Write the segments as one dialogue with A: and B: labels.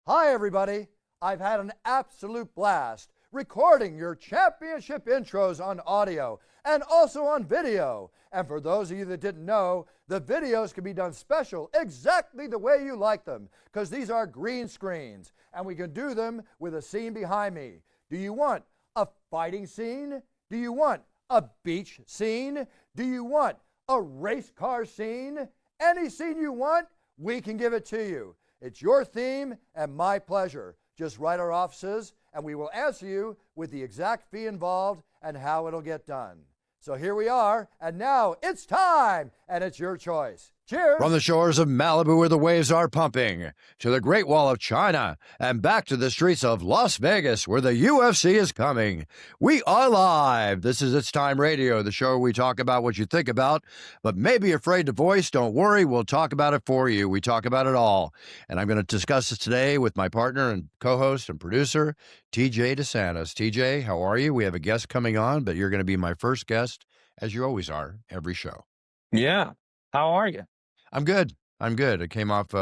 A: Hi, everybody. I've had an absolute blast recording your championship intros on audio and also on video. And for those of you that didn't know, the videos can be done special exactly the way you like them, because these are green screens and we can do them with a scene behind me. Do you want a fighting scene? Do you want a beach scene? Do you want a race car scene? Any scene you want, we can give it to you. It's your theme and my pleasure. Just write our offices and we will answer you with the exact fee involved and how it'll get done. So here we are, and now it's time, and it's your choice. Cheers!
B: From the shores of Malibu where the waves are pumping, to the Great Wall of China, and back to the streets of Las Vegas where the UFC is coming. We are live. This is It's Time Radio, the show where we talk about what you think about, but may be afraid to voice. Don't worry, we'll talk about it for you. We talk about it all. And I'm going to discuss this today with my partner and co-host and producer, TJ DeSantis. TJ, how are you? We have a guest coming on, but you're going to be my first guest, as you always are, every show.
C: Yeah. How are you?
B: I'm good. I'm good. I came off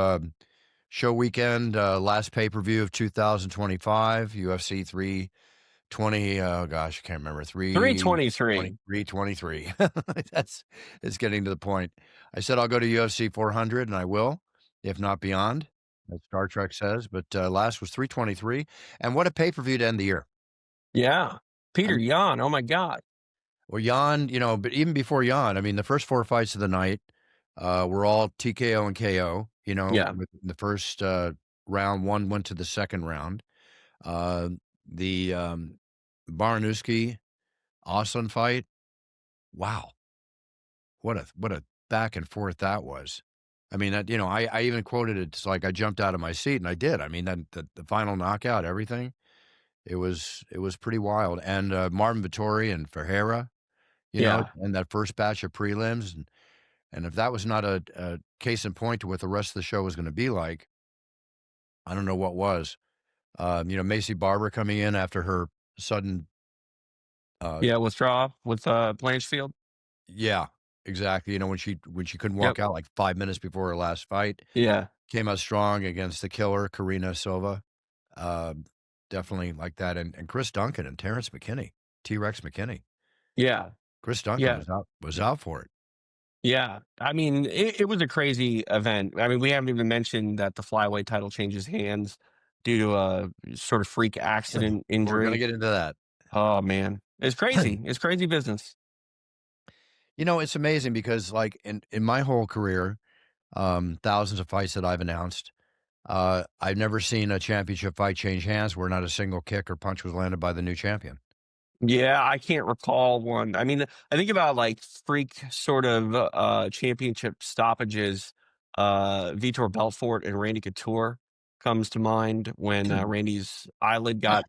B: show weekend, last pay-per-view of 2025, UFC 320. Oh gosh, I can't remember.
C: 323.
B: 323. It's getting to the point. I said I'll go to UFC 400, and I will, if not beyond, as Star Trek says. But last was 323, and what a pay-per-view to end the year.
C: Yeah, Peter Yan. Oh my God.
B: Well, Yan, but even before Yan, I mean, the first four fights of the night. We're all TKO and KO,
C: Yeah.
B: the first round. One went to the second round. The Baranowski Austin fight. Wow. What a back and forth that was. I mean, that, I even quoted it. It's like I jumped out of my seat, and I did. I mean, the final knockout, everything, it was pretty wild. And Marvin Vettori and Ferreira, and that first batch of prelims, and if that was not a case in point to what the rest of the show was going to be like, I don't know what was. Macy Barber coming in after her sudden
C: withdrawal with Blanchfield.
B: Yeah, exactly. When she couldn't walk out like 5 minutes before her last fight.
C: Yeah.
B: Came out strong against the killer, Karina Silva. Definitely like that. And Chris Duncan and Terrence McKinney, T-Rex McKinney.
C: Yeah.
B: Chris Duncan was out for it.
C: Yeah. I mean, it was a crazy event. I mean, we haven't even mentioned that the flyweight title changes hands due to a sort of freak accident injury.
B: We're going to get into that.
C: Oh, man. It's crazy. It's crazy business.
B: It's amazing because, like, in my whole career, thousands of fights that I've announced, I've never seen a championship fight change hands where not a single kick or punch was landed by the new champion.
C: Yeah, I can't recall one. I mean, I think about like freak sort of championship stoppages. Vitor Belfort and Randy Couture comes to mind when Randy's eyelid got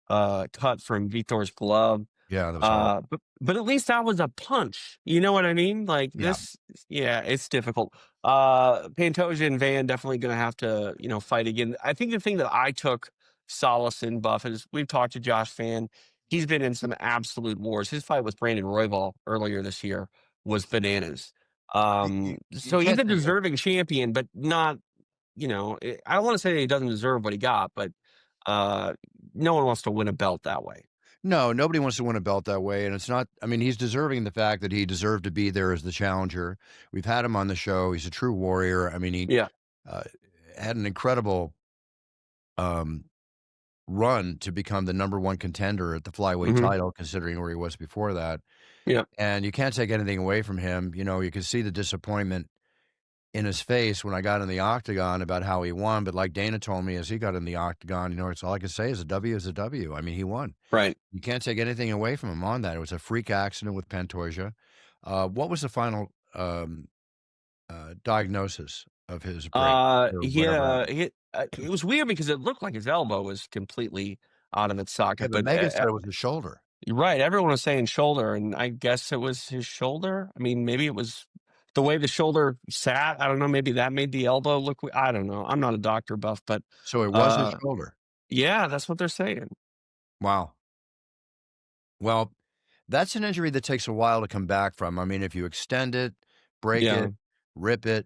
C: cut from Vitor's glove.
B: Yeah, that was
C: but at least that was a punch. You know what I mean? Like this, it's difficult. Pantoja and Van definitely going to have to, fight again. I think the thing that I took solace in, Buff, is we've talked to Josh Fan. He's been in some absolute wars. His fight with Brandon Royval earlier this year was bananas. So he's a deserving champion, but not, I don't want to say that he doesn't deserve what he got, but no one wants to win a belt that way.
B: No, nobody wants to win a belt that way. And it's not, I mean, he's deserving the fact that he deserved to be there as the challenger. We've had him on the show. He's a true warrior. I mean, he had an incredible run to become the number one contender at the flyweight title, considering where he was before that.
C: Yeah.
B: And you can't take anything away from him. You can see the disappointment in his face when I got in the octagon about how he won. But like Dana told me, as he got in the octagon, it's all I can say is a W is a W. I mean, he won.
C: Right.
B: You can't take anything away from him on that. It was a freak accident with Pantoja. What was the final diagnosis of his break?
C: It was weird because it looked like his elbow was completely out of its socket.
B: But Megan said it was his shoulder.
C: Right. Everyone was saying shoulder, and I guess it was his shoulder. I mean, maybe it was the way the shoulder sat. I don't know. Maybe that made the elbow look. I don't know. I'm not a doctor, Buff, but
B: so it was his shoulder.
C: Yeah, that's what they're saying.
B: Wow. Well, that's an injury that takes a while to come back from. I mean, if you extend it, break it, rip it.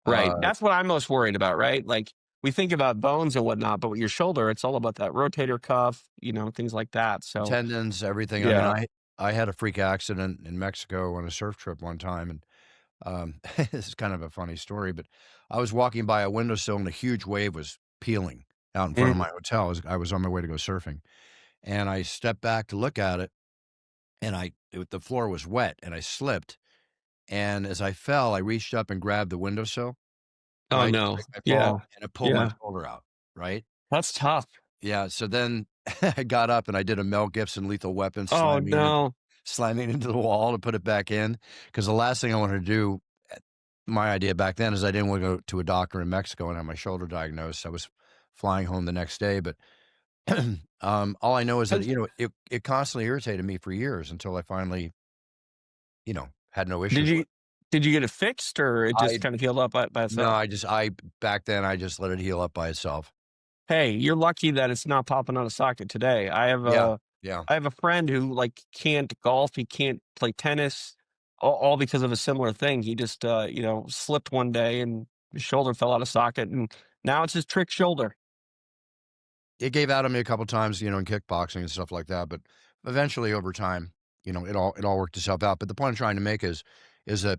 C: Right. That's what I'm most worried about, right? Like, we think about bones and whatnot, but with your shoulder, it's all about that rotator cuff, things like that.
B: The
C: So,
B: tendons, everything. I mean,
C: yeah.
B: I had a freak accident in Mexico on a surf trip one time, and this is kind of a funny story, but I was walking by a windowsill and a huge wave was peeling out in front of
C: Mhm.
B: my hotel. I was on my way to go surfing, and I stepped back to look at it, and the floor was wet, and I slipped. And as I fell, I reached up and grabbed the windowsill,
C: Oh,
B: right, to
C: no.
B: break my fall,
C: Yeah.
B: and it pulled my
C: Yeah.
B: shoulder out, right?
C: That's tough.
B: Yeah, so then I got up and I did a Mel Gibson Lethal Weapon
C: Oh, no.
B: slamming into the wall to put it back in, because the last thing I wanted to do, my idea back then is I didn't wanna go to a doctor in Mexico and have my shoulder diagnosed. I was flying home the next day, but, all I know is that,
C: Has
B: it constantly irritated me for years until I finally, had no
C: did
B: issues with
C: you
B: it.
C: did you get it fixed, or it just
B: I
C: kinda healed up by
B: No,
C: itself?
B: back then, I just let it heal up by itself.
C: Hey, you're lucky that it's not popping out of socket today.
B: Yeah, yeah.
C: I have a friend who, like, can't golf, he can't play tennis, all because of a similar thing. He just, slipped one day and his shoulder fell out of socket, and now it's his trick shoulder.
B: It gave out on me a couple times, in kickboxing and stuff like that, but eventually over time, it all worked itself out. But the point I'm trying to make is that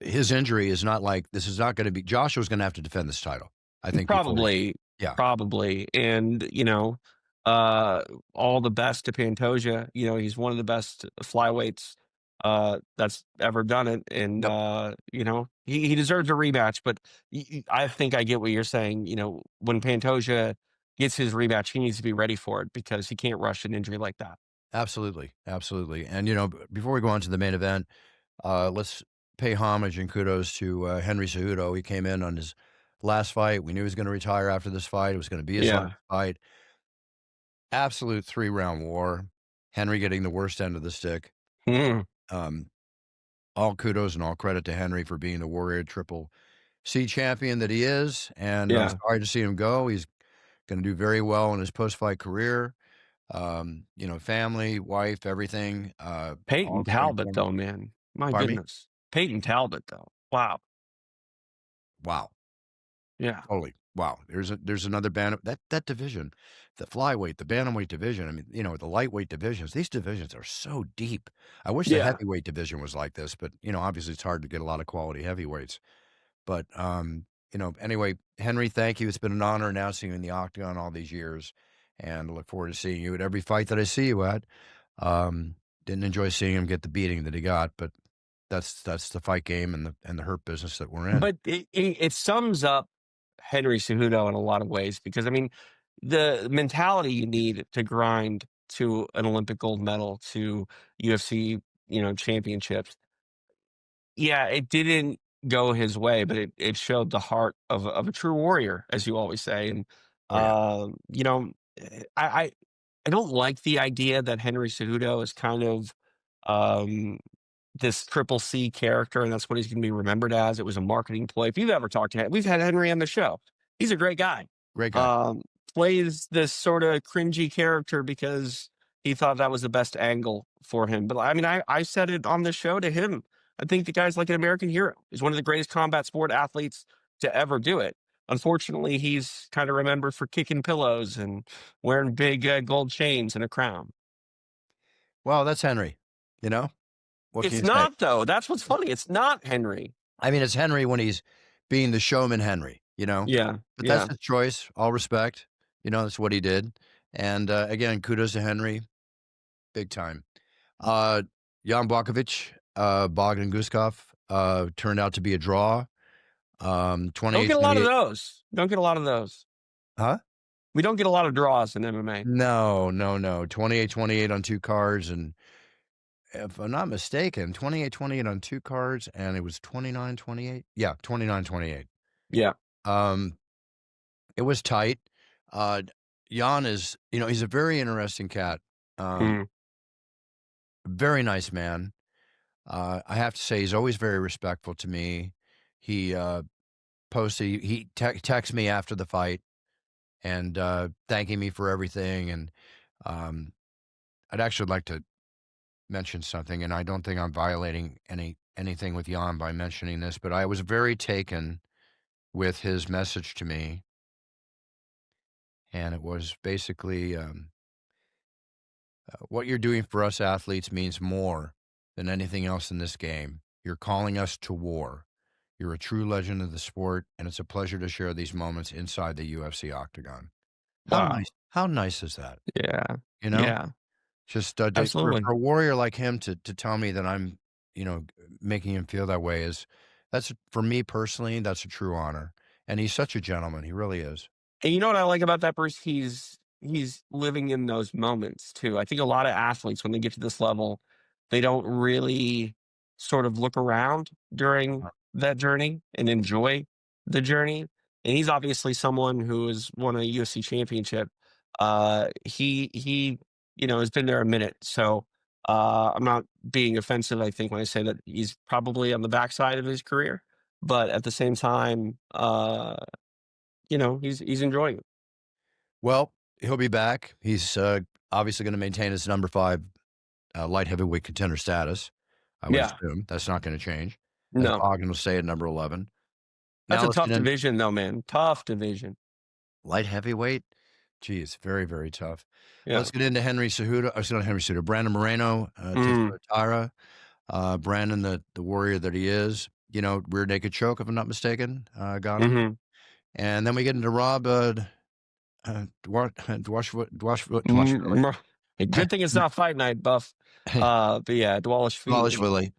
B: his injury is not like this is not gonna be Joshua's gonna have to defend this title, I think, before he
C: Probably,
B: yeah,
C: probably, and, uh, all the best to Pantoja. He's one of the best flyweights, that's ever done it, and,
B: yep,
C: he deserves a rematch, but I think I get what you're saying. When Pantoja gets his rematch, he needs to be ready for it because he can't rush an injury like that.
B: absolutely, absolutely. And, before we go on to the main event, let's pay homage and kudos to, Henry Cejudo. He came in on his last fight. We knew he was gonna retire after this fight. It was gonna be his last
C: Yeah.
B: fight. Absolute three-round war. Henry getting the worst end of the stick.
C: Mhm.
B: Um, all kudos and all credit to Henry for being the Warrior Triple C champion that he is, and I'm
C: Yeah.
B: sorry to see him go. He's gonna do very well in his post-fight career. Family, wife, everything,
C: Peyton
B: all going
C: Talbot,
B: for him.
C: though, man. My
B: Pardon me?
C: goodness. Peyton Talbot, though. Wow.
B: Wow.
C: Yeah.
B: Totally. Wow. There's another band that division, the flyweight, the bantamweight division. I mean, the lightweight divisions. These divisions are so deep. I wish the
C: Yeah.
B: heavyweight division was like this, but obviously it's hard to get a lot of quality heavyweights. But anyway, Henry, thank you. It's been an honor announcing you in the octagon all these years, and I look forward to seeing you at every fight that I see you at. Didn't enjoy seeing him get the beating that he got, but that's the fight game and the hurt business that we're in.
C: But it sums up Henry Cejudo in a lot of ways because, I mean, the mentality you need to grind to an Olympic gold medal, to UFC, championships. Yeah, it didn't go his way, but it showed the heart of a true warrior, as you always say. And,
B: Oh yeah,
C: I I don't like the idea that Henry Cejudo is kind of, um, this triple C character, and that's what he's gonna be remembered as. It was a marketing play. If you've ever talked to him, we've had Henry on the show. He's a great guy.
B: great guy.
C: Um, Plays this sorta cringy character because he thought that was the best angle for him. But, I mean, I said it on the show to him. I think the guy's like an American hero. He's one of the greatest combat sport athletes to ever do it. Unfortunately, he's kinda remembered for kicking pillows and wearing big, gold chains and a crown.
B: Well, that's Henry. You know what can
C: It's
B: you say?
C: not, though. That's what's funny. It's not Henry.
B: I mean, it's Henry when he's being the showman Henry.
C: Yeah,
B: But that's
C: yeah.
B: his choice. All respect. That's what he did. And again, kudos to Henry, big time. Uh, Jan Blachowicz, Bogdan Guskov, turned out to be a draw.
C: Don't get a lot of
B: 28-28.
C: those. Don't get a lot of those.
B: Huh?
C: We don't get a lot of draws in MMA.
B: No, no, no. 28-28 on two cards, and if I'm not mistaken, 28-28 on two cards, and it was 29-28. Yeah, 29-28.
C: Yeah.
B: Um, it was tight. Uh, Jan is, he's a very interesting cat.
C: Mhm.
B: Very nice man. I have to say, he's always very respectful to me. He he texted me after the fight and thanking me for everything. And um, I'd actually like to mention something, and I don't think I'm violating anything with Jan by mentioning this, but I was very taken with his message to me, and it was basically, what you're doing for us athletes means more than anything else in this game. You're calling us to war. You're a true legend of the sport, and it's a pleasure to share these moments inside the UFC octagon.
C: Wow.
B: How nice is that?
C: Yeah.
B: You know?
C: Yeah.
B: Just,
C: Absolutely.
B: for a warrior like him to tell me that I'm, making him feel that way that's for me personally, that's a true honor. And he's such a gentleman. He really is.
C: And you know what I like about that, Bruce? He's living in those moments too. I think a lot of athletes, when they get to this level, they don't really sort of look around during that journey and enjoy the journey. And he's obviously someone who has won a UFC championship. He has been there a minute. So I'm not being offensive, I think, when I say that he's probably on the backside of his career. But at the same time, he's enjoying it.
B: Well, he'll be back. He's obviously going to maintain his number 5 light heavyweight contender status. I would
C: Yeah.
B: assume that's not going to change. As
C: No.
B: Ogden will say at number 11.
C: That's
B: Now
C: a
B: let's
C: tough
B: get in
C: division though, man. Tough division.
B: light heavyweight. Geez, very, very tough.
C: Yeah.
B: Let's get into Henry Cejudo. Not Henry Cejudo. Brandon Moreno,
C: Mm.
B: Tara. Brandon, the warrior that he is. Rear naked choke, if I'm not mistaken. Got him.
C: Mhm.
B: And then we get into Rob Dvalishvili.
C: Mm, good thing it's not fight night, Buff. But yeah, Dvalishvili.
B: Dvalishvili.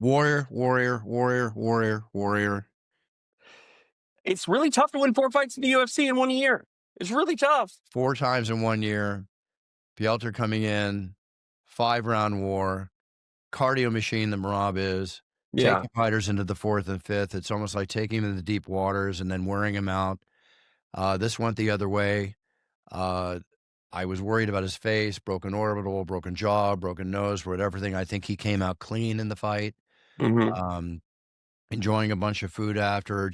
B: Warrior, warrior, warrior, warrior, warrior.
C: It's really tough to win 4 fights in the UFC in 1 year. It's really tough.
B: 4 times in 1 year. Pielter coming in. 5-round war. Cardio machine that Merab is.
C: Yeah.
B: Taking fighters into the 4th and 5th. It's almost like taking them into the deep waters and then wearing them out. This went the other way. I was worried about his face, broken orbital, broken jaw, broken nose, everything. I think he came out clean in the fight.
C: Mhm.
B: Enjoying a bunch of food after.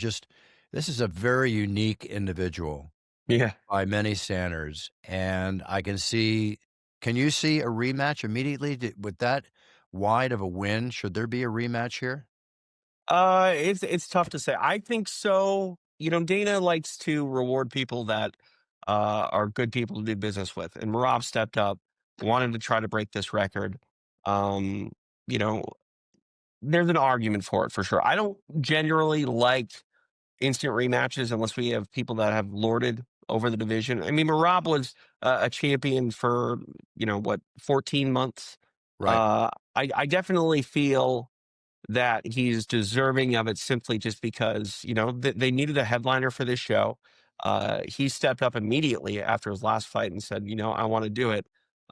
B: This is a very unique individual
C: Yeah.
B: by many standards. And I can see, can you see a rematch immediately with that wide of a win? Should there be a rematch here?
C: It's tough to say. I think so. Dana likes to reward people that are good people to do business with, and Marab stepped up, wanted to try to break this record. Um, you know, there's an argument for it for sure. I don't generally like instant rematches unless we have people that have lorded over the division. I mean, Marab was a champion for 14 months.
B: Right.
C: I definitely feel that he's deserving of it simply just because, they needed a headliner for this show. He stepped up immediately after his last fight and said, I want to do it.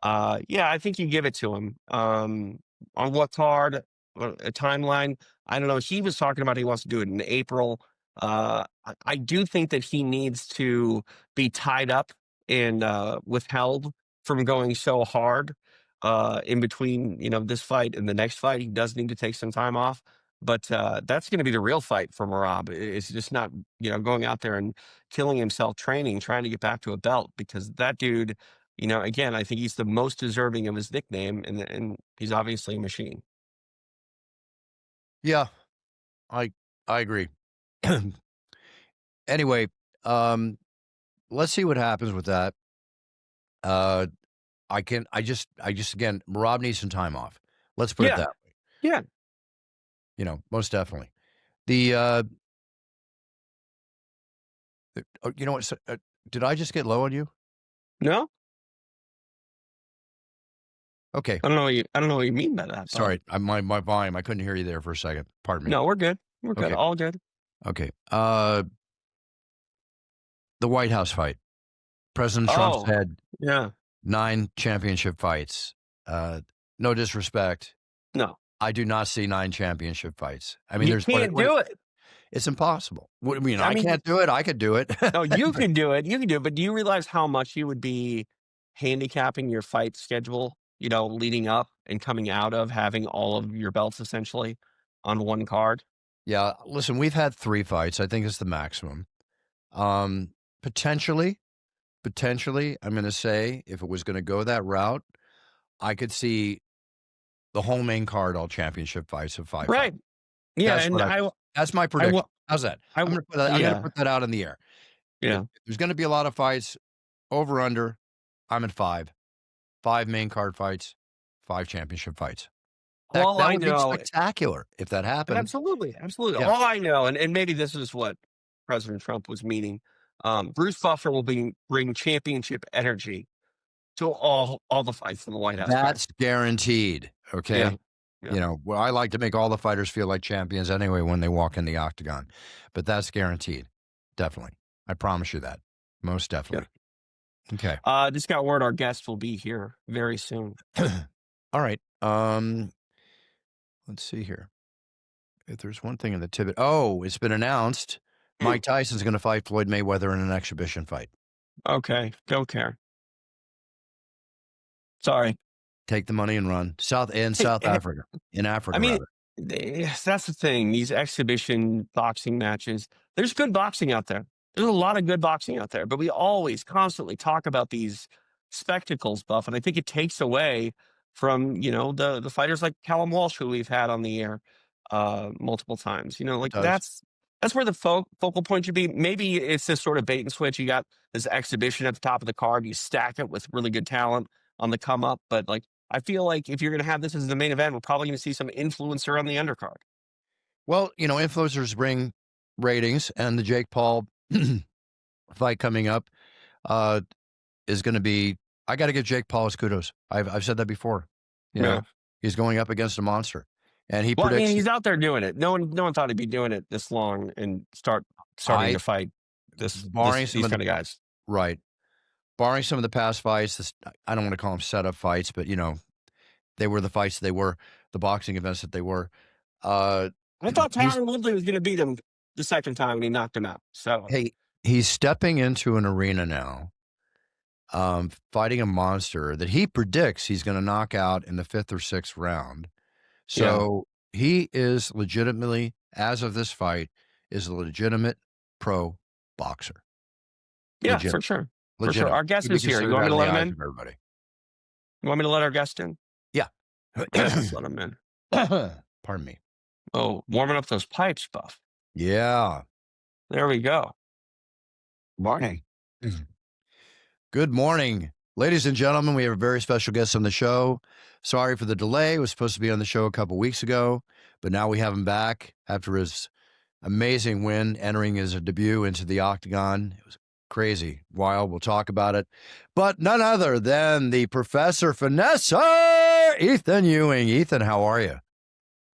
C: Yeah, I think you give it to him. On what's hard, a timeline, I don't know. He was talking about he wants to do it in April. I do think that he needs to be tied up and withheld from going so hard in between, this fight and the next fight. He does need to take some time off, but that's going to be the real fight for Merab. It's just not, going out there and killing himself training, trying to get back to a belt, because that dude, again, I think he's the most deserving of his nickname, and he's obviously a machine.
B: Yeah, I agree. Anyway, let's see what happens with that. Again, Merab needs some time off. Let's put it
C: Yeah.
B: that way.
C: Yeah.
B: Most definitely. You know what? Did I just get low on you?
C: No,
B: Okay.
C: I don't know what you mean by that.
B: Sorry. My volume, I couldn't hear you there for a second. Pardon me.
C: No, we're good. We're good.
B: Okay.
C: All good.
B: Okay. The White House fight. President Trump's had
C: Yeah.
B: 9 championship fights. No disrespect.
C: No,
B: I do not see 9 championship fights. I mean,
C: you can't do it.
B: It's impossible. What,
C: I
B: I
C: mean,
B: can't do it. I could do it.
C: no, you can do it. You can do it. But do you realize how much you would be handicapping your fight schedule, leading up and coming out of having all of your belts essentially on one card?
B: Yeah. Listen, we've had 3 fights. I think it's the maximum. Potentially, I'm going to say if it was going to go that route, I could see the whole main card, all championship fights of 5
C: Right.
B: fights.
C: Yeah. And
B: That's my prediction. How's that?
C: I
B: I'm
C: w
B: gonna put that,
C: yeah,
B: out in the air.
C: yeah.
B: There's gonna be a lot of fights, over, under. I'm at 5. 5 main card fights, 5 championship fights. That
C: All
B: that
C: I
B: would be
C: know
B: spectacular if that happened.
C: absolutely, absolutely.
B: Yeah.
C: All I know, and maybe this is what President Trump was meaning, Bruce Buffer will bring championship energy to all the fights in the White House, guys.
B: That's guaranteed,
C: Yeah,
B: okay?
C: yeah,
B: Well, I like to make all the fighters feel like champions anyway when they walk in the octagon, but that's guaranteed. Definitely. I promise you that. Most
C: yeah.
B: definitely. Okay.
C: Just got word our guest will be here very soon.
B: All right. Let's see here. If there's one thing in the tidbit. Oh, it's been announced.
C: Hmm.
B: Mike Tyson's going to fight Floyd Mayweather in an exhibition fight.
C: Okay, go care. Sorry.
B: Take the money and run. South Africa. In
C: I
B: Africa,
C: mean,
B: rather.
C: that's the thing. These exhibition boxing matches, there's good boxing out there. There's a lot of good boxing out there, but we always constantly talk about these spectacles, Buff, and I think it takes away from the fighters like Callum Walsh who we've had on the air multiple times.
B: It
C: Like
B: does.
C: that's where the focal point should be. Maybe it's this sort of bait and switch. You got this exhibition at the top of the card. You stack it with really good talent on the come up, but like I feel like if you're going to have this as the main event, we're probably going to see some influencer on the undercard.
B: Well, influencers bring ratings, and the Jake Paul fight coming up uh, is going to be. I got to give Jake Paul his kudos. I've said that before.
C: Yeah.
B: He's going up against a monster, and he
C: Well, I mean,
B: predicts.
C: he's out there doing it. No one thought he'd be doing it this long and starting
B: I
C: to fight
B: barring some
C: these
B: of the
C: kind of guys.
B: right, barring some of the past fights. I don't want to call them setup fights, but they were the fights they were, the boxing events that they were. Uh,
C: I thought
B: he's
C: Tyron Woodley was going to beat him the second time and he knocked him out. So
B: hey, he's stepping into an arena now, fighting a monster that he predicts he's going to knock out in the 5th or 6th round.
C: yeah,
B: So he is legitimately, as of this fight, is a legitimate pro boxer.
C: yeah,
B: Legit,
C: for sure, for sure.
B: legitimate.
C: Our guest
B: He'd be
C: is here. You
B: considered
C: want
B: that
C: me to
B: in
C: let
B: the
C: him
B: eyes
C: in?
B: of everybody.
C: You want me to let our guest in?
B: Yeah.
C: Okay, let's let him in.
B: Pardon me.
C: Oh, warming up those pipes, Buff.
B: Yeah.
C: There we go.
D: Morning.
B: Good morning. Ladies and gentlemen, we have a very special guest on the show. Sorry for the delay. He was supposed to be on the show a couple weeks ago, but now we have him back after his amazing win, entering his debut into the octagon. It was crazy, wild. We'll talk about it. But none other than the Professor Finesser, Ethyn Ewing. Ethyn, how are you?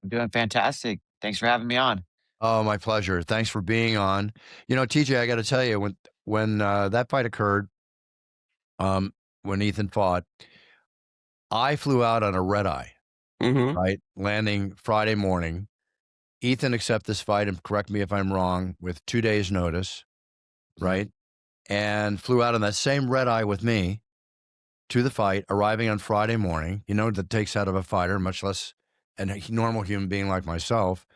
D: I'm doing fantastic. Thanks for having me on.
B: Oh, my pleasure. Thanks for being on. TJ, I got to tell you, when that fight occurred, when Ethyn fought, I flew out on a red eye,
C: Mm-hmm.
B: right? Landing Friday morning. Ethyn accepted this fight, and correct me if I'm wrong, with 2 days' notice, right? And flew out on that same red eye with me to the fight, arriving on Friday morning. That takes out of a fighter, much less a normal human being like myself.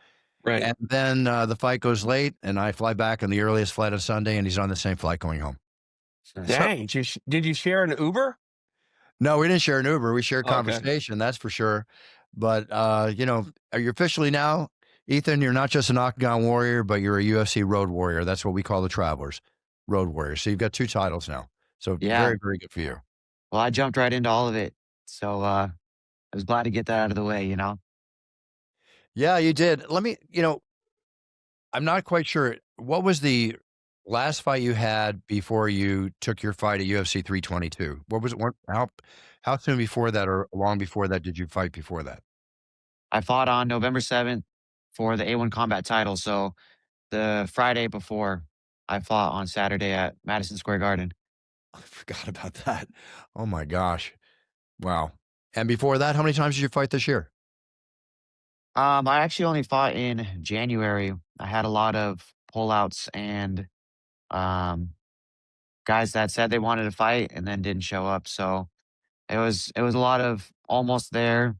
C: Right.
B: And then the fight goes late, and I fly back on the earliest flight on Sunday, and he's on the same flight going home.
C: Dang. Did you share an Uber?
B: No, we didn't share an Uber. We shared
C: Okay.
B: conversation, that's for sure. But, are you officially now, Ethyn, you're not just an octagon warrior, but you're a UFC road warrior. That's what we call the travelers, road warriors. So you've got 2 titles now. So
D: Yeah.
B: very, very good for you.
D: Well, I jumped right into all of it. So I was glad to get that out of the way,
B: Yeah, you did. Let me, I'm not quite sure. What was the last fight you had before you took your fight at UFC 322? What was it? How soon before that or long before that did you fight before that?
D: I fought on November 7th for the A1 combat title. So the Friday before, I fought on Saturday at Madison Square Garden.
B: I forgot about that. Oh my gosh. Wow. And before that, how many times did you fight this year?
D: I actually only fought in January. I had a lot of pullouts and guys that said they wanted to fight and then didn't show up. So it was a lot of almost there.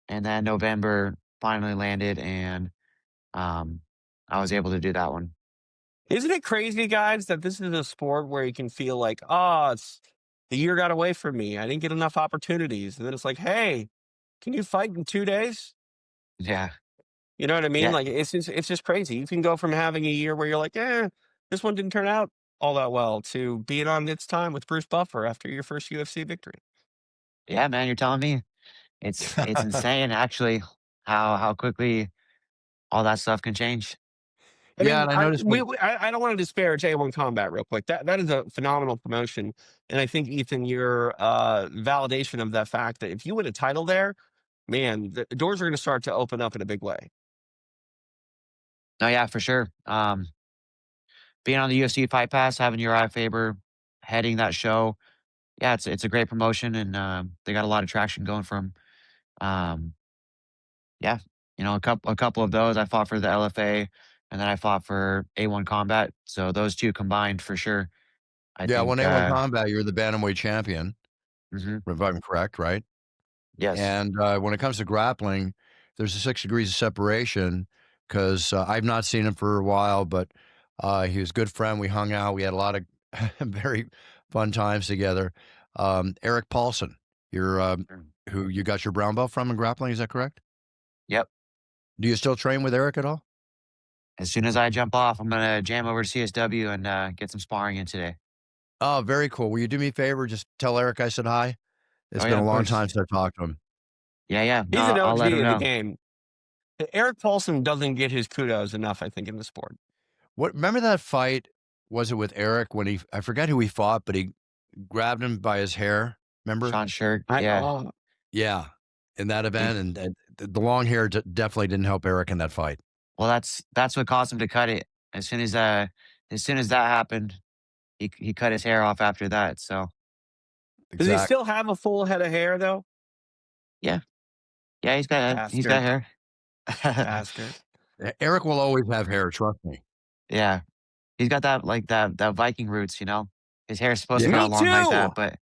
D: And then November finally landed and I was able to do that one.
C: Isn't it crazy, guys, that this is a sport where you can feel like, oh, the year got away from me. I didn't get enough opportunities. And then it's like, hey, can you fight in 2 days?
D: Yeah.
C: You know what I mean?
D: Yeah,
C: Like it's just crazy. You can go from having a year where you're like, this one didn't turn out all that well, to being on It's Time with Bruce Buffer after your first UFC victory.
D: yeah, man, you're telling me it's insane actually how quickly all that stuff can change.
C: I
B: Yeah,
C: mean,
B: and I noticed when
C: I don't want to disparage A1 Combat real quick. That is a phenomenal promotion, and I think Ethan, your validation of that fact that if you win a title there, man, the doors are going to start to open up in a big way.
D: No, yeah, for sure. Being on the UFC Fight Pass, having Uriah Faber heading that show, yeah, it's a great promotion, and they got a lot of traction going from. Um, yeah, a couple of those. I fought for the LFA, and then I fought for A1 Combat. So those two combined for sure. I
B: yeah, when
D: think.
B: A1 Combat, you're the bantamweight champion,
D: Mhm,
B: if I'm correct, right?
D: yes,
B: And, when it comes to grappling, there's a 6 degrees of separation 'cause, I've not seen him for a while, but, he was a good friend. We hung out. We had a lot of very fun times together. Eric Paulson, you're,
D: mm,
B: who you got your brown belt from in grappling, is that correct?
D: yep.
B: Do you still train with Eric at all?
D: As soon as I jump off, I'm gonna jam over to CSW and get some sparring in today.
B: Oh, very cool. Will you do me a favor? Just tell Eric I said hi. It's
D: Oh
B: been
D: yeah,
B: a
D: of
B: long
D: course.
B: time since I've talked to him.
D: Yeah, yeah. No,
C: He's an
D: I'll let
C: OG
D: him
C: of the
D: know.
C: game. Eric Paulson doesn't get his kudos enough, I think, in the sport.
B: What remember that fight, was it with Eric when I forget who he fought, but he grabbed him by his hair, remember?
D: Sean Shirt.
C: I
D: Yeah.
C: oh,
B: Yeah, in that
D: He,
B: event, and the long hair definitely didn't help Eric in that fight.
D: well, that's what caused him to cut it. As soon as that happened, he cut his hair off after that. So
C: does he
B: Exact
C: still have a full head of hair though?
D: yeah, yeah, he's got
C: Bastard,
D: hair.
C: bastard.
B: Eric will always have hair, trust me.
D: Yeah, he's got that Viking roots. His hair's supposed to
B: Yeah.
D: grow
C: Me
D: long like
C: too.
D: that, but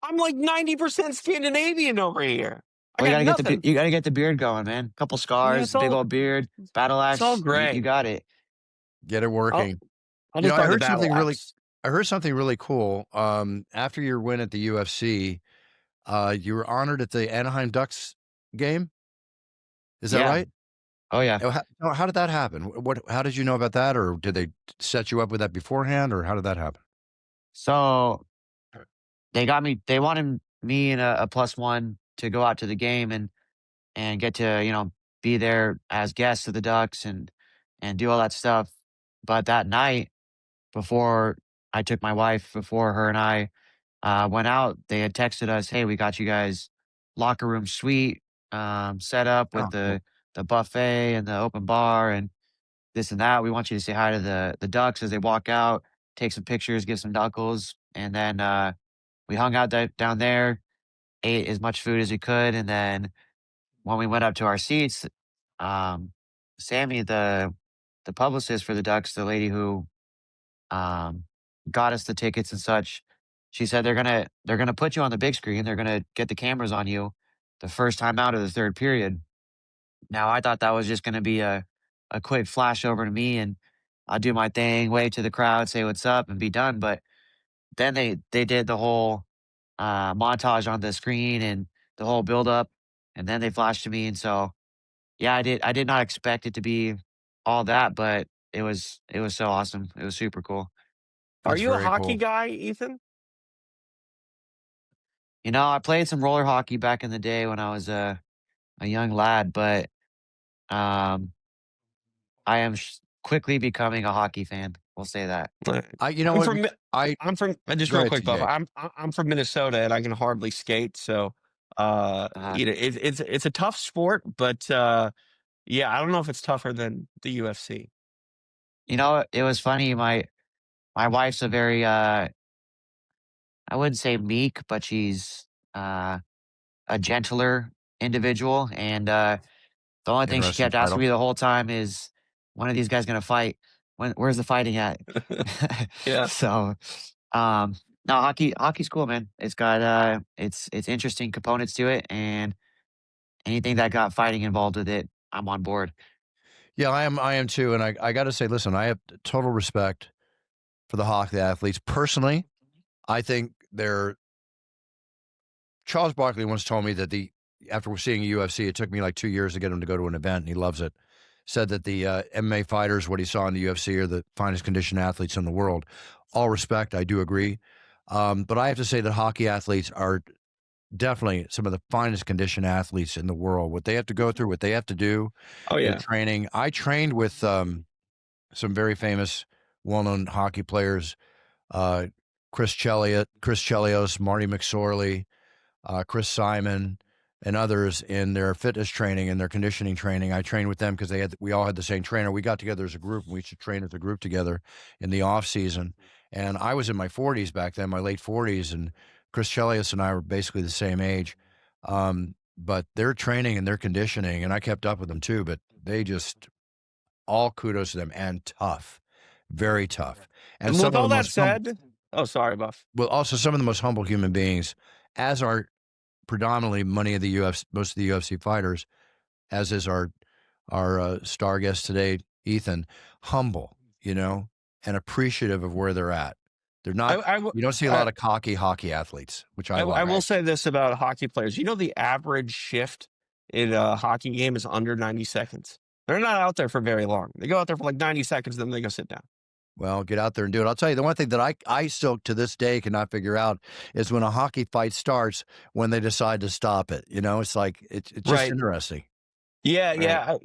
C: I'm like 90% Scandinavian over here. I
D: well, you
C: got
D: gotta get the
C: nothing.
D: you gotta get the beard going, man. Couple
C: Yeah,
D: scars, big old beard, battle
C: it's all
D: axe. You
C: gray.
D: got it.
B: Get it
C: I'll
B: working.
C: I'll
B: You know,
C: just buy the battle axe.
B: I heard something really cool. After your win at the UFC, you were honored at the Anaheim Ducks game. Is that
D: Yeah.
B: right?
D: Oh yeah.
B: How did that happen? How did you know about that, or did they set you up with that beforehand, or how did that happen?
D: So they wanted me and a plus one to go out to the game and get to, be there as guests of the Ducks and do all that stuff. But that night, before I took my wife, before her and I went out, they had texted us, "Hey, we got you guys locker room suite set up with
B: Oh, cool.
D: the buffet and the open bar and this and that. We want you to say hi to the Ducks as they walk out, take some pictures, give some knuckles, and then we hung out down there, ate as much food as we could, and then when we went up to our seats, um, Sammy, the publicist for the Ducks, the lady who um, got us the tickets and such, she said they're gonna put you on the big screen. They're gonna get the cameras on you the first time out of the third period. Now I thought that was just gonna be a quick flash over to me and I'll do my thing, wave to the crowd, say what's up, and be done. But then they did the whole montage on the screen and the whole build up, and then they flashed to me. And so yeah, I did not expect it to be all that, but it was so awesome. It was super cool.
C: Are
B: That's
C: you a
B: very
C: hockey
B: cool.
C: guy, Ethan?
D: I played some roller hockey back in the day when I was a young lad, but um, I am quickly becoming a hockey fan. We'll say that.
B: You know
C: I'm
B: what?
C: from
B: I
C: I'm from just
B: Go
C: real
B: ahead,
C: quick, Bubba.
B: TJ.
C: I'm from Minnesota and I can hardly skate, so
D: Uh,
C: it's a tough sport, but yeah, I don't know if it's tougher than the UFC.
D: it was funny. My wife's a very I wouldn't say meek, but she's uh, a gentler individual, and the only thing she
B: Interesting
D: kept asking
B: title.
D: me the whole time is, "When are these guys gonna fight? Where's the fighting at?"
C: Yeah.
D: So, no, hockey's cool, man. It's got it's interesting components to it, and anything that got fighting involved with it, I'm on board.
B: Yeah, I am too, and I gotta say, listen, I have total respect for the hockey athletes. Personally, I think they're Charles Barkley once told me that after seeing UFC, it took me like 2 years to get him to go to an event, and he loves it. said that the MMA fighters, what he saw in the UFC, are the finest conditioned athletes in the world. All respect, I do agree. But I have to say that hockey athletes are definitely some of the finest conditioned athletes in the world. What they have to go through, what they have to do,
C: Oh
B: their
C: yeah.
B: training. I trained with some very famous, well-known hockey players, Chris Chelios, Marty McSorley, Chris Simon, and others in their fitness training and their conditioning training. I trained with them because we all had the same trainer. We got together as a group, and we used to train as a group together in the off season. And I was in my 40s back then, my late 40s, and Chris Chelios and I were basically the same age. But their training and their conditioning, and I kept up with them too, but they just, all kudos to them, and tough, very tough. And
C: And
B: some
C: with
B: of
C: all
B: the
C: that
B: most humble,
C: said, oh, sorry, Buff.
B: well, also some of the most humble human beings, as are predominantly most of the UFC fighters, as is our star guest today, Ethyn. Humble, and appreciative of where they're at. They're not. You don't see a lot of cocky hockey athletes, which I
C: I
B: love.
C: will say this about hockey players. You know, the average shift in a hockey game is under 90 seconds. They're not out there for very long. They go out there for like 90 seconds, then they go sit down.
B: Well, get out there and do it. I'll tell you, the one thing that I still to this day cannot figure out is when a hockey fight starts, when they decide to stop it. It's like it's just
C: Right.
B: interesting.
C: Yeah,
D: Right.
C: yeah.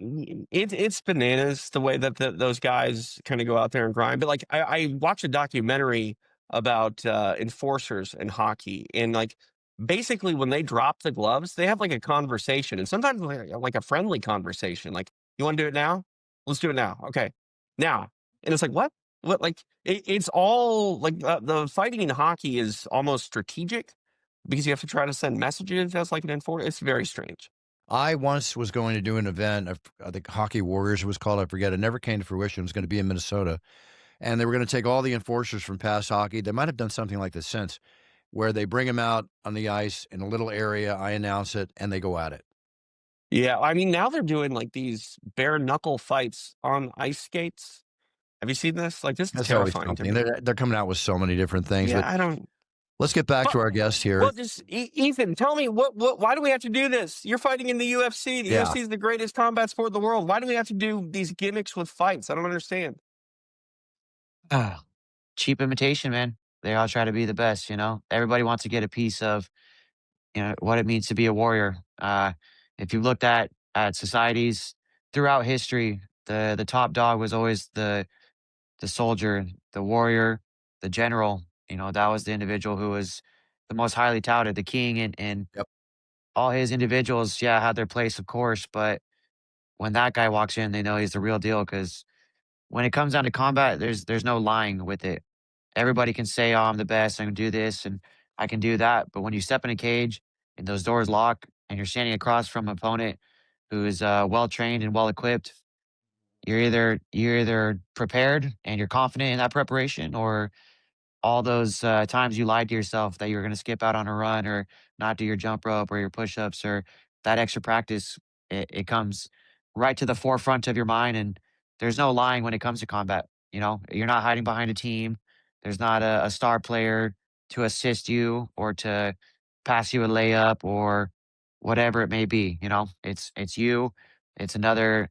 C: It's bananas the way that those guys kind of go out there and grind. But like, I watched a documentary about enforcers in hockey, and like basically when they drop the gloves, they have like a conversation, and sometimes like a friendly conversation. Like, you want to do it now? Let's do it now. Okay, now. And it's like what? What? Like it's all like the fighting in hockey is almost strategic because you have to try to send messages as like an enforcer. It's very strange.
B: I once was going to do an event, I think Hockey Warriors it was called, I forget. It never came to fruition. It was going to be in Minnesota. And they were going to take all the enforcers from past hockey. They might have done something like this since, where they bring them out on the ice in a little area, I announce it, and they go at it.
C: Yeah, I mean, now they're doing like these bare knuckle fights on ice skates. Have you seen this? Like, this is
B: That's always
C: terrifying to
B: something.
C: me.
B: They're coming out with so many different things.
C: Yeah,
B: But
C: I don't.
B: let's get back to
C: But
B: our guest here.
C: well, just Ethyn, tell me why do we have to do this? You're fighting in the UFC. The
B: Yeah.
C: UFC is the greatest combat sport in the world. Why do we have to do these gimmicks with fights? I don't understand.
D: Cheap imitation, man. They all try to be the best, Everybody wants to get a piece of, what it means to be a warrior. If you looked at societies throughout history, the top dog was always the soldier, the warrior, the general. That was the individual who was the most highly touted, the king, and
B: Yep.
D: all his individuals, yeah, had their place, of course. But when that guy walks in, they know he's the real deal because when it comes down to combat, there's no lying with it. Everybody can say, "Oh, I'm the best. I can do this and I can do that." But when you step in a cage and those doors lock and you're standing across from an opponent who is well trained and well equipped, you're either prepared and you're confident in that preparation, or all those times you lied to yourself that you were going to skip out on a run or not do your jump rope or your push-ups or that extra practice, it comes right to the forefront of your mind. And there's no lying when it comes to combat. You're not hiding behind a team. There's not a star player to assist you or to pass you a layup or whatever it may be. It's you, it's another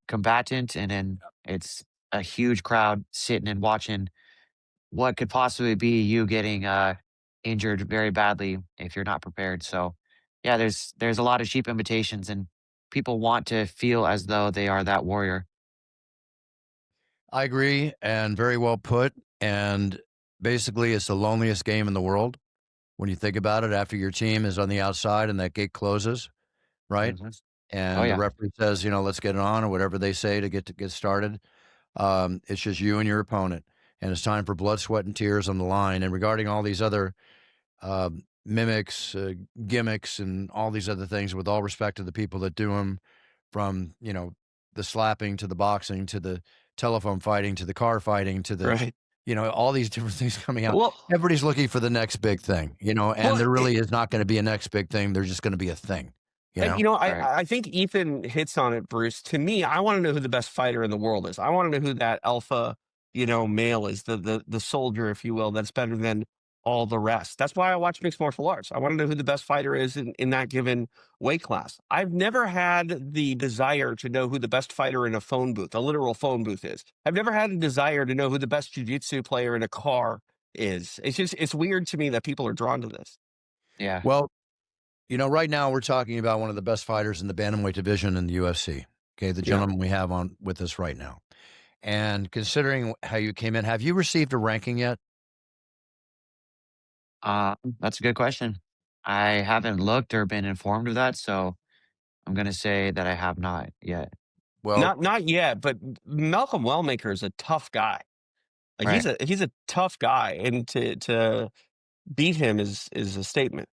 D: combatant, and then it's a huge crowd sitting and watching what could possibly be you getting injured very badly if you're not prepared. So, yeah, there's a lot of cheap invitations, and people want to feel as though they are that warrior.
B: I agree, and very well put. And basically, it's the loneliest game in the world when you think about it. After your team is on the outside and that gate closes, right?
D: Mhm. Oh
B: And the
D: yeah,
B: referee says, let's get it on, or whatever they say to get started. It's just you and your opponent, and it's time for blood, sweat, and tears on the line. And regarding all these other mimics, gimmicks, and all these other things, with all respect to the people that do them, from the slapping to the boxing to the telephone fighting to the car fighting to the
C: Right.
B: all these different things coming out.
C: Well,
B: Everybody's looking for the next big thing, and
C: well,
B: there really is not going to be a next big thing. There's just going to be a thing,
C: and
D: right.
C: I think Ethan hits on it, Bruce. To me, I want to know who the best fighter in the world is. I want to know who that alpha, male is, the soldier, if you will, that's better than all the rest. That's why I watch mixed martial arts. I want to know who the best fighter is in that given weight class. I've never had the desire to know who the best fighter in a phone booth, a literal phone booth is. I've never had a desire to know who the best jiu-jitsu player in a car is. It's weird to me that people are drawn to this.
D: Yeah.
B: Well, right now we're talking about one of the best fighters in the bantamweight division in the UFC. Okay, the gentleman we have on with us right now. And considering how you came in, have you received a ranking yet?
D: That's a good question. I haven't looked or been informed of that, so I'm gonna say that I have not yet.
B: Well,
C: Not yet, but Malcolm Wellmaker is a tough guy. Like
D: Right.
C: he's a tough guy, and to beat him is a statement.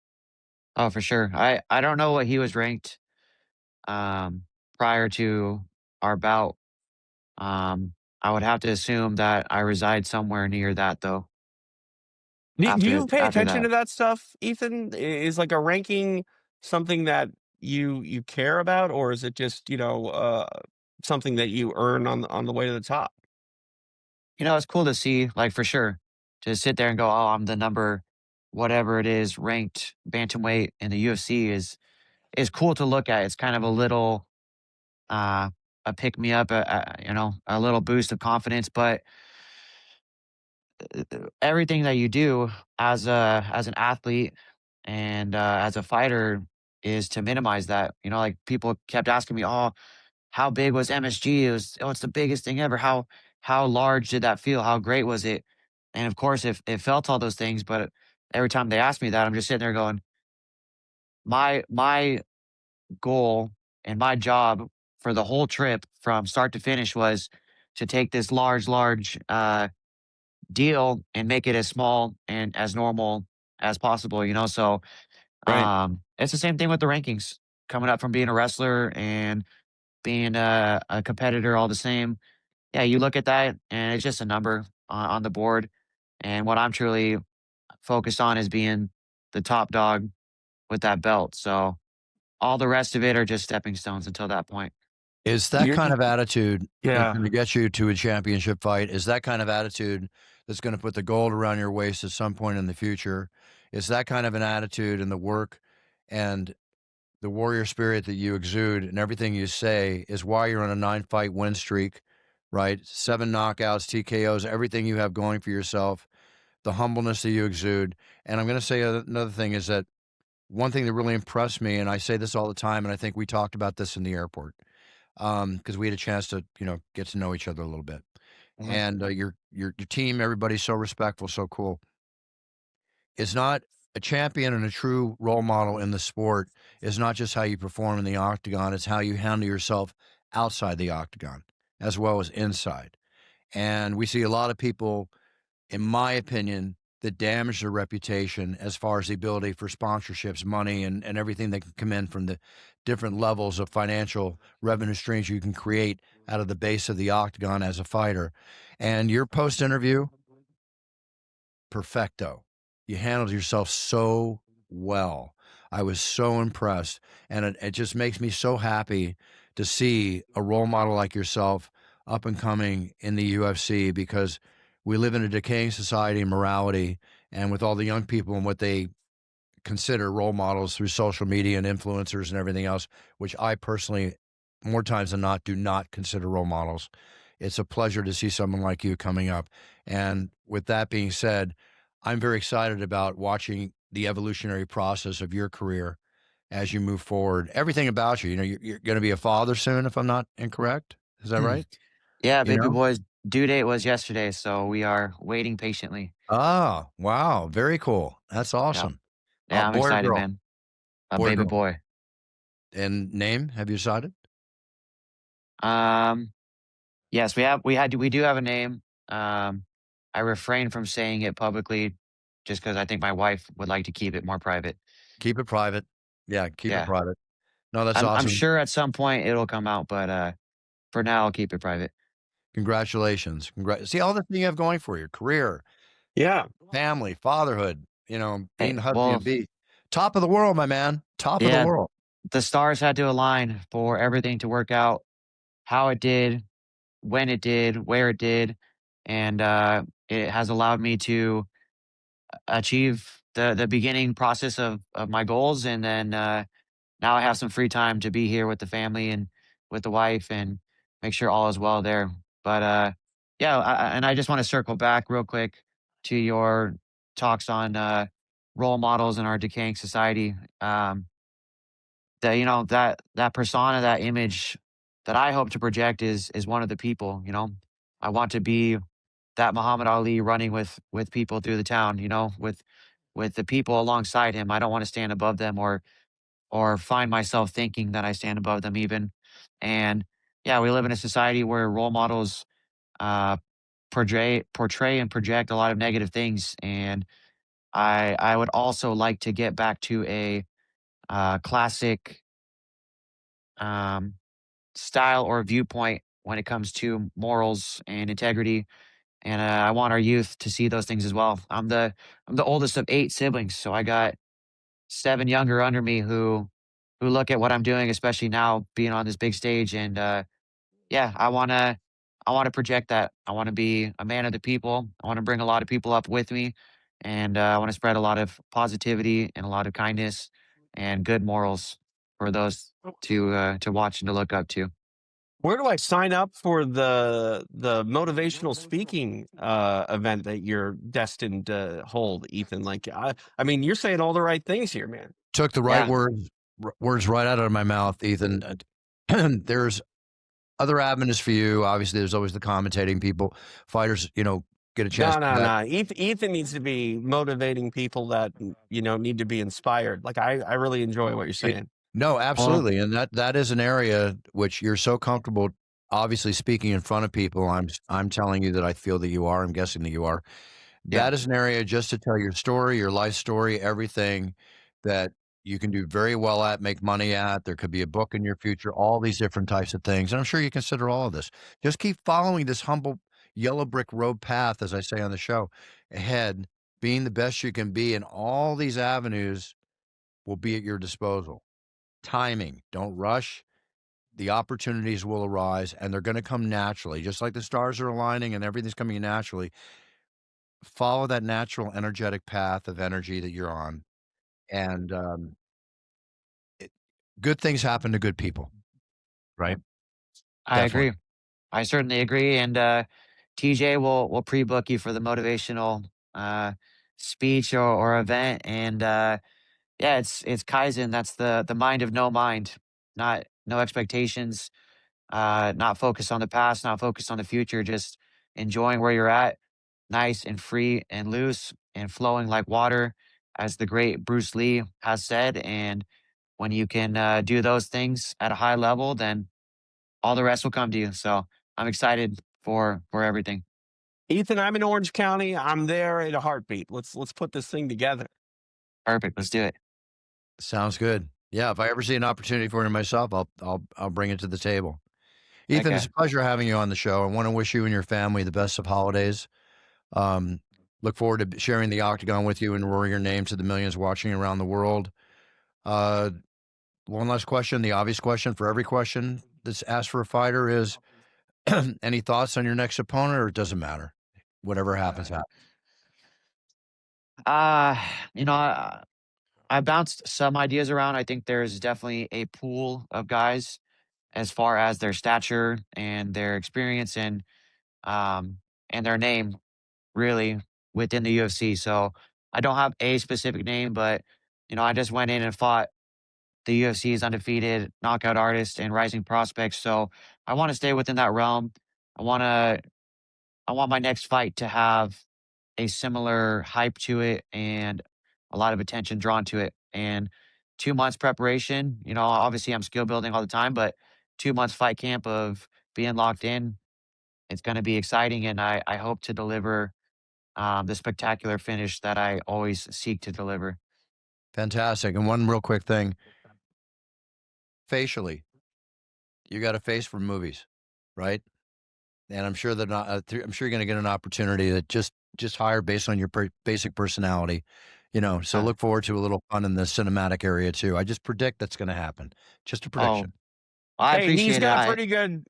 D: Oh, for sure. I don't know what he was ranked um, prior to our bout. I would have to assume that I reside somewhere near that, though.
C: Do you pay
D: After
C: attention
D: that,
C: to that stuff, Ethan? Is like a ranking something that you care about, or is it just something that you earn on the way to the top?
D: it's cool to see, like for sure, to sit there and go, "Oh, I'm the number, whatever it is, ranked bantamweight in the UFC" is cool to look at. It's kind of a little uh, a pick me up, a little boost of confidence. But everything that you do as an athlete and as a fighter is to minimize that. Like people kept asking me, "Oh, how big was MSG?" It's the biggest thing ever. How large did that feel? How great was it? And of course, if it felt all those things, but every time they ask me that, I'm just sitting there going, my goal and my job for the whole trip from start to finish was to take this large deal and make it as small and as normal as possible. So
C: Right.
D: it's the same thing with the rankings. Coming up from being a wrestler and being a competitor, all the same. Yeah, you look at that and it's just a number on the board. And what I'm truly focused on is being the top dog with that belt. So all the rest of it are just stepping stones until that point.
B: is that
C: You're,
B: kind
C: you,
B: of attitude that's
C: yeah.
B: going to get you to a championship fight? Is that kind of attitude that's going to put the gold around your waist at some point in the future? Is that kind of an attitude and the work and the warrior spirit that you exude and everything you say is why you're on a 9-fight win streak, right? 7 knockouts, TKOs, everything you have going for yourself, the humbleness that you exude. And I'm going to say another thing is that one thing that really impressed me, and I say this all the time, and I think we talked about this in the airport, because we had a chance to, get to know each other a little bit.
D: Mhm.
B: And your team, everybody's so respectful, so cool. Is not a champion and a true role model in the sport is not just how you perform in the octagon, it's how you handle yourself outside the octagon as well as inside. And we see a lot of people, in my opinion, that damage their reputation as far as the ability for sponsorships, money, and everything that can come in from the different levels of financial revenue streams you can create out of the base of the octagon as a fighter. And your post interview, perfecto. You handled yourself so well. I was so impressed. And it just makes me so happy to see a role model like yourself up and coming in the UFC because we live in a decaying society and morality. And with all the young people and what they consider role models through social media and influencers and everything else, which I personally, more times than not, do not consider role models. It's a pleasure to see someone like you coming up. And with that being said, I'm very excited about watching the evolutionary process of your career as you move forward. Everything about you, you're going to be a father soon, if I'm not incorrect. Is that
D: Hmm.
B: right?
D: Yeah,
B: You
D: baby
B: know?
D: boy's due date was yesterday, so we are waiting patiently.
B: Ah, wow. Very cool. That's
D: Yeah.
B: awesome.
D: Yeah, I'm
B: Boy or
D: excited,
B: girl?
D: man. A
B: Boy or
D: baby
B: girl?
D: boy.
B: And name, have you decided?
D: Um, yes, we do have a name. Um, I refrain from saying it publicly just because I think my wife would like to keep it more private.
B: Keep it private. Yeah, keep it
D: Yeah.
B: private. No, that's
D: I'm
B: awesome.
D: sure at some point it'll come out, but for now I'll keep it private.
B: Congratulations. See all the thing you have going for you, career,
C: Yeah.
B: family, fatherhood,
D: Hey,
B: being a husband
D: well,
B: and be top of the world, my man. Top of the
D: yeah,
B: world.
D: the stars had to align for everything to work out how it did, when it did, where it did, and it has allowed me to achieve the beginning process of my goals, and then now I have some free time to be here with the family and with the wife and make sure all is well there. But yeah, and I just want to circle back real quick to your talks on role models in our decaying society. That that persona, that image that I hope to project is one of the people. I want to be that Muhammad Ali running with people through the town. With the people alongside him. I don't want to stand above them or find myself thinking that I stand above them even. And yeah, we live in a society where role models uh, portray and project a lot of negative things. And I would also like to get back to a classic um, style or viewpoint when it comes to morals and integrity. And I want our youth to see those things as well. I'm the oldest of 8 siblings, so I got 7 younger under me who look at what I'm doing, especially now being on this big stage. And yeah, I wanna project that. I want to be a man of the people. I want to bring a lot of people up with me, and I want to spread a lot of positivity and a lot of kindness and good morals for those to watch and to look up to.
C: Where do I sign up for the motivational speaking event that you're destined to hold, Ethan? Like, I mean, you're saying all the right things here, man.
B: Took the right
D: Yeah,
B: words right out of my mouth, Ethan. There's other avenues for you. Obviously, there's always the commentating people, fighters, get a chance
C: No,
B: to do
C: no,
B: that.
C: no. Ethan needs to be motivating people that need to be inspired. Like I really enjoy what you're
B: It-
C: saying.
B: no,
D: well,
B: absolutely. And that is an area which you're so comfortable obviously speaking in front of people. I'm telling you that I feel that you are. I'm guessing that you are.
D: yeah,
B: That is an area just to tell your story, your life story, everything that you can do very well at, make money at. There could be a book in your future, all these different types of things. And I'm sure you consider all of this. Just keep following this humble yellow brick road path, as I say on the show, ahead, being the best you can be. And all these avenues will be at your disposal. Timing, don't rush. The opportunities will arise and they're going to come naturally, just like the stars are aligning and everything's coming naturally. Follow that natural energetic path of energy that you're on, and it, good things happen to good people, right?
D: I
B: Definitely.
D: agree. I certainly agree. And TJ will pre-book you for the motivational uh, speech or event. And yeah, it's Kaizen. That's the mind of no mind, not no expectations, not focused on the past, not focused on the future, just enjoying where you're at, nice and free and loose and flowing like water, as the great Bruce Lee has said. And when you can do those things at a high level, then all the rest will come to you. So I'm excited for everything.
C: Ethan, I'm in Orange County. I'm there in a heartbeat. Let's put this thing together.
D: Perfect. Let's do it.
B: Sounds good. Yeah, if I ever see an opportunity for it myself, I'll bring it to the table. Ethan, it's
D: Okay.
B: a pleasure having you on the show. I want to wish you and your family the best of holidays. Um, look forward to sharing the octagon with you and roaring your name to the millions watching around the world. Uh, one last question, the obvious question for every question that's asked for a fighter is any thoughts on your next opponent, or it doesn't matter? Whatever happens, happens.
D: Uh, you know, I bounced some ideas around. I think there's definitely a pool of guys as far as their stature and their experience um and their name really within the UFC. So I don't have a specific name, but I just went in and fought the UFC's undefeated knockout artist and rising prospects. So I want to stay within that realm. I want to I want my next fight to have a similar hype to it and a lot of attention drawn to it. And 2 months preparation, obviously I'm skill building all the time, but 2 months fight camp of being locked in, it's going to be exciting. And I hope to deliver the spectacular finish that I always seek to deliver.
B: Fantastic. And one real quick thing, facially, you got a face for movies, right? And I'm sure that I'm sure you're going to get an opportunity that just hire based on your basic personality, So
D: Uh,
B: look forward to a little fun in the cinematic area too. I just predict that's going to happen. Just a
D: oh,
B: prediction.
D: I
C: Hey, he's
D: appreciate it.
C: got a pretty good.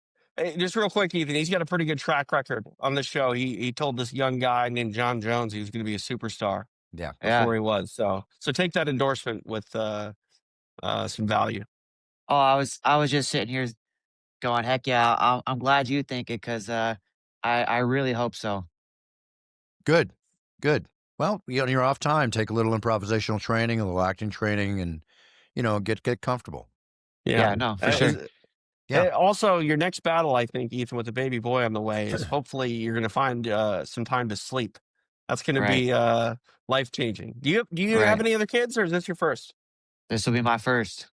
C: Just real quick, Ethan. He's got a pretty good track record on the show. He told this young guy named John Jones he was going to be a superstar.
B: Yeah.
D: Yeah.
C: before he was. So take that endorsement with some value.
D: Oh, I was just sitting here going, heck yeah, I'm glad you think it because I really hope so.
B: Good. Good. Well, on your off time, take a little improvisational training, a little acting training, and get comfortable.
C: Yeah.
D: Yeah, no, for sure.
B: Yeah.
C: Also, your next battle, I think, Ethan, with the baby boy on the way, is hopefully you're going to find some time to sleep. That's going to
D: Right,
C: be life changing. Do you have
D: right.
C: any other kids, or is this your first?
D: This will be my first.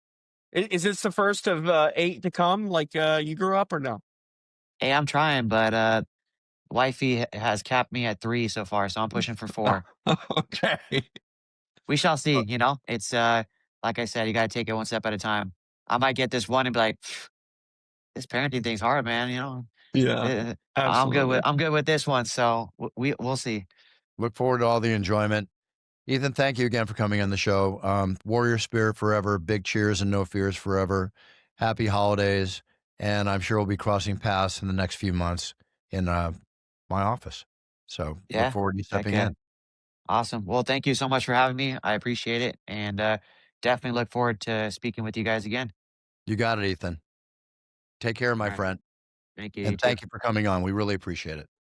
C: Is this the first of 8 to come, like you grew up, or no?
D: Hey, I'm trying, but wifey has capped me at 3 so far, so I'm pushing for 4.
C: Okay.
D: We shall see. It's like I said, you gotta take it one step at a time. I might get this one and be like, this parenting thing's hard, man.
C: Yeah, absolutely.
D: I'm good with this one. So we'll see.
B: Look forward to all the enjoyment. Ethan, thank you again for coming on the show. Warrior spirit forever. Big cheers and no fears forever. Happy holidays. And I'm sure we'll be crossing paths in the next few months in my office. So look
D: Yeah.
B: forward to you
D: Heck
B: stepping
D: yeah.
B: in.
D: Awesome. Well, thank you so much for having me. I appreciate it, and definitely look forward to speaking with you guys again.
B: You got it, Ethan. Take care, my
D: All right.
B: friend.
D: Thank you. You
B: And
D: too.
B: thank you for coming on. We really appreciate it.